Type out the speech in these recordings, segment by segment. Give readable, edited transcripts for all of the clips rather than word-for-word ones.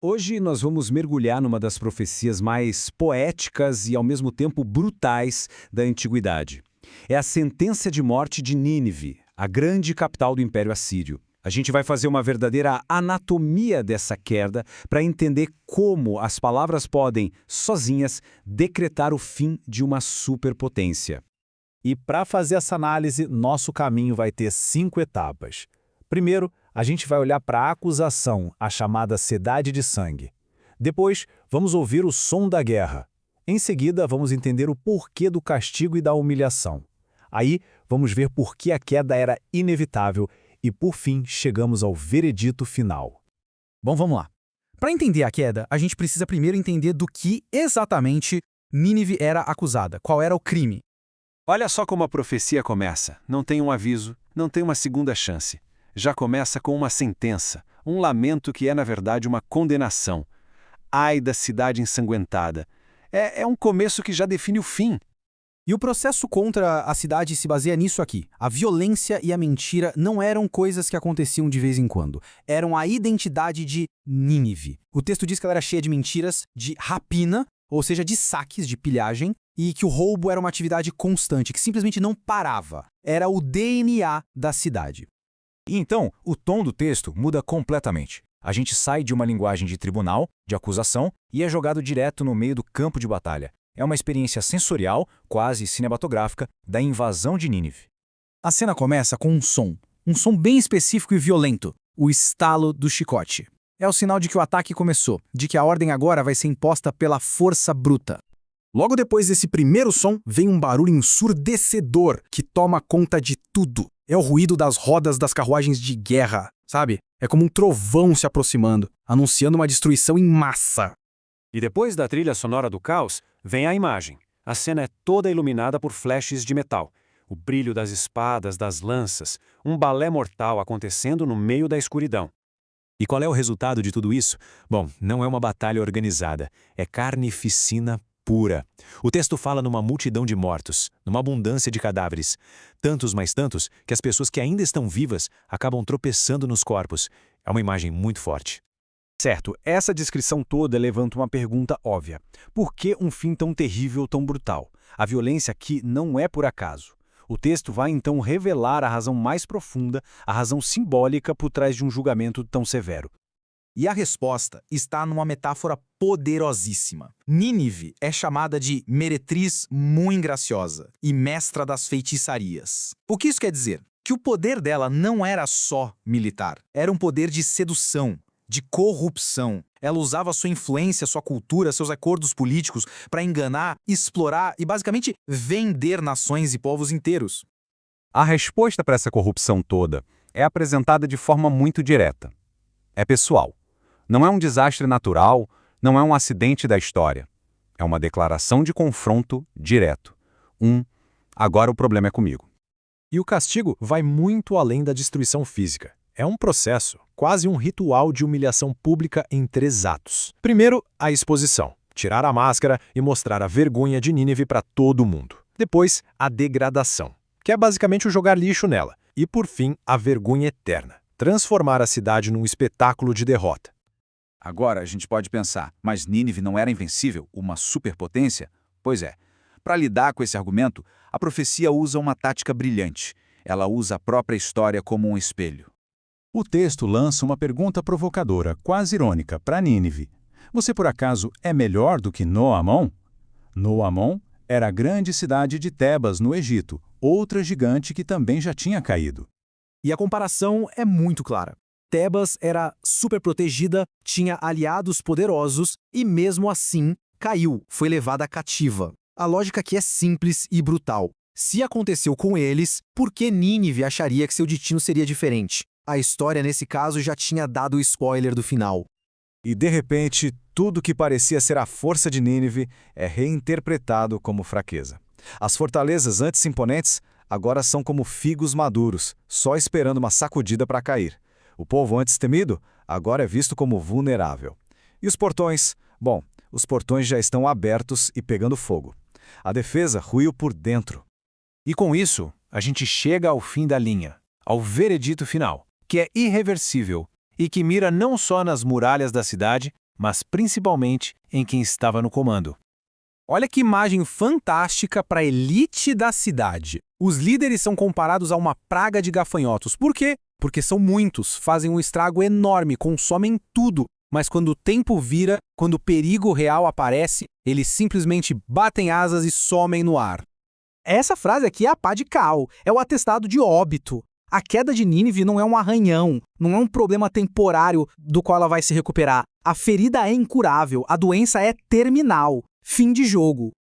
Hoje nós vamos mergulhar numa das profecias mais poéticas e ao mesmo tempo brutais da antiguidade. É a sentença de morte de Nínive, a grande capital do Império Assírio. A gente vai fazer uma verdadeira anatomia dessa queda para entender como as palavras podem, sozinhas, decretar o fim de uma superpotência. E para fazer essa análise, nosso caminho vai ter 5 etapas. Primeiro, a gente vai olhar para a acusação, a chamada Cidade de Sangue. Depois, vamos ouvir o som da guerra. Em seguida, vamos entender o porquê do castigo e da humilhação. Aí, vamos ver por que a queda era inevitável e, por fim, chegamos ao veredito final. Bom, vamos lá. Para entender a queda, a gente precisa primeiro entender do que exatamente Nínive era acusada, qual era o crime. Olha só como a profecia começa. Não tem um aviso, não tem uma segunda chance. Já começa com uma sentença, um lamento que é, na verdade, uma condenação. Ai da cidade ensanguentada. É um começo que já define o fim. E o processo contra a cidade se baseia nisso aqui. A violência e a mentira não eram coisas que aconteciam de vez em quando. Eram a identidade de Nínive. O texto diz que ela era cheia de mentiras, de rapina, ou seja, de saques, de pilhagem, e que o roubo era uma atividade constante, que simplesmente não parava. Era o DNA da cidade. E então, o tom do texto muda completamente. A gente sai de uma linguagem de tribunal, de acusação, e é jogado direto no meio do campo de batalha. É uma experiência sensorial, quase cinematográfica, da invasão de Nínive. A cena começa com um som bem específico e violento, o estalo do chicote. É o sinal de que o ataque começou, de que a ordem agora vai ser imposta pela força bruta. Logo depois desse primeiro som, vem um barulho ensurdecedor que toma conta de tudo. É o ruído das rodas das carruagens de guerra, sabe? É como um trovão se aproximando, anunciando uma destruição em massa. E depois da trilha sonora do caos, vem a imagem. A cena é toda iluminada por flashes de metal. O brilho das espadas, das lanças, um balé mortal acontecendo no meio da escuridão. E qual é o resultado de tudo isso? Bom, não é uma batalha organizada, é carnificina pura. O texto fala numa multidão de mortos, numa abundância de cadáveres. Tantos mais tantos que as pessoas que ainda estão vivas acabam tropeçando nos corpos. É uma imagem muito forte. Certo, essa descrição toda levanta uma pergunta óbvia. Por que um fim tão terrível, tão brutal? A violência aqui não é por acaso. O texto vai então revelar a razão mais profunda, a razão simbólica por trás de um julgamento tão severo. E a resposta está numa metáfora poderosíssima. Nínive é chamada de meretriz muito graciosa e mestra das feitiçarias. O que isso quer dizer? Que o poder dela não era só militar, era um poder de sedução, de corrupção. Ela usava sua influência, sua cultura, seus acordos políticos para enganar, explorar e basicamente vender nações e povos inteiros. A resposta para essa corrupção toda é apresentada de forma muito direta. É pessoal. Não é um desastre natural, não é um acidente da história. É uma declaração de confronto direto. Agora o problema é comigo. E o castigo vai muito além da destruição física. É um processo, quase um ritual de humilhação pública em 3 atos. Primeiro, a exposição. Tirar a máscara e mostrar a vergonha de Nínive para todo mundo. Depois, a degradação, que é basicamente o jogar lixo nela. E, por fim, a vergonha eterna. Transformar a cidade num espetáculo de derrota. Agora a gente pode pensar, mas Nínive não era invencível, uma superpotência? Pois é. Para lidar com esse argumento, a profecia usa uma tática brilhante. Ela usa a própria história como um espelho. O texto lança uma pergunta provocadora, quase irônica, para Nínive. Você, por acaso, é melhor do que Noamon? Noamon era a grande cidade de Tebas, no Egito, outra gigante que também já tinha caído. E a comparação é muito clara. Tebas era super protegida, tinha aliados poderosos e, mesmo assim, caiu, foi levada cativa. A lógica aqui é simples e brutal. Se aconteceu com eles, por que Nínive acharia que seu destino seria diferente? A história, nesse caso, já tinha dado o spoiler do final. E, de repente, tudo que parecia ser a força de Nínive é reinterpretado como fraqueza. As fortalezas antes imponentes agora são como figos maduros, só esperando uma sacudida para cair. O povo antes temido agora é visto como vulnerável. E os portões? Bom, os portões já estão abertos e pegando fogo. A defesa ruiu por dentro. E com isso, a gente chega ao fim da linha, ao veredito final, que é irreversível e que mira não só nas muralhas da cidade, mas principalmente em quem estava no comando. Olha que imagem fantástica para a elite da cidade. Os líderes são comparados a uma praga de gafanhotos. Por quê? Porque são muitos, fazem um estrago enorme, consomem tudo. Mas quando o tempo vira, quando o perigo real aparece, eles simplesmente batem asas e somem no ar. Essa frase aqui é a pá de cal, é o atestado de óbito. A queda de Nínive não é um arranhão, não é um problema temporário do qual ela vai se recuperar. A ferida é incurável, a doença é terminal. Fim de jogo.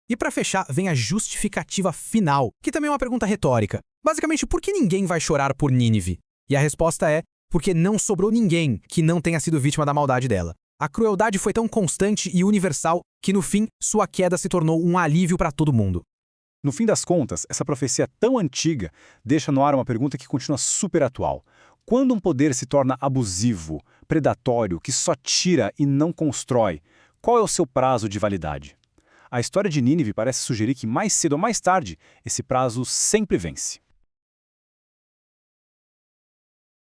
E para fechar, vem a justificativa final, que também é uma pergunta retórica. Basicamente, por que ninguém vai chorar por Nínive? E a resposta é, porque não sobrou ninguém que não tenha sido vítima da maldade dela. A crueldade foi tão constante e universal que, no fim, sua queda se tornou um alívio para todo mundo. No fim das contas, essa profecia tão antiga deixa no ar uma pergunta que continua super atual. Quando um poder se torna abusivo, predatório, que só tira e não constrói, qual é o seu prazo de validade? A história de Nínive parece sugerir que mais cedo ou mais tarde, esse prazo sempre vence.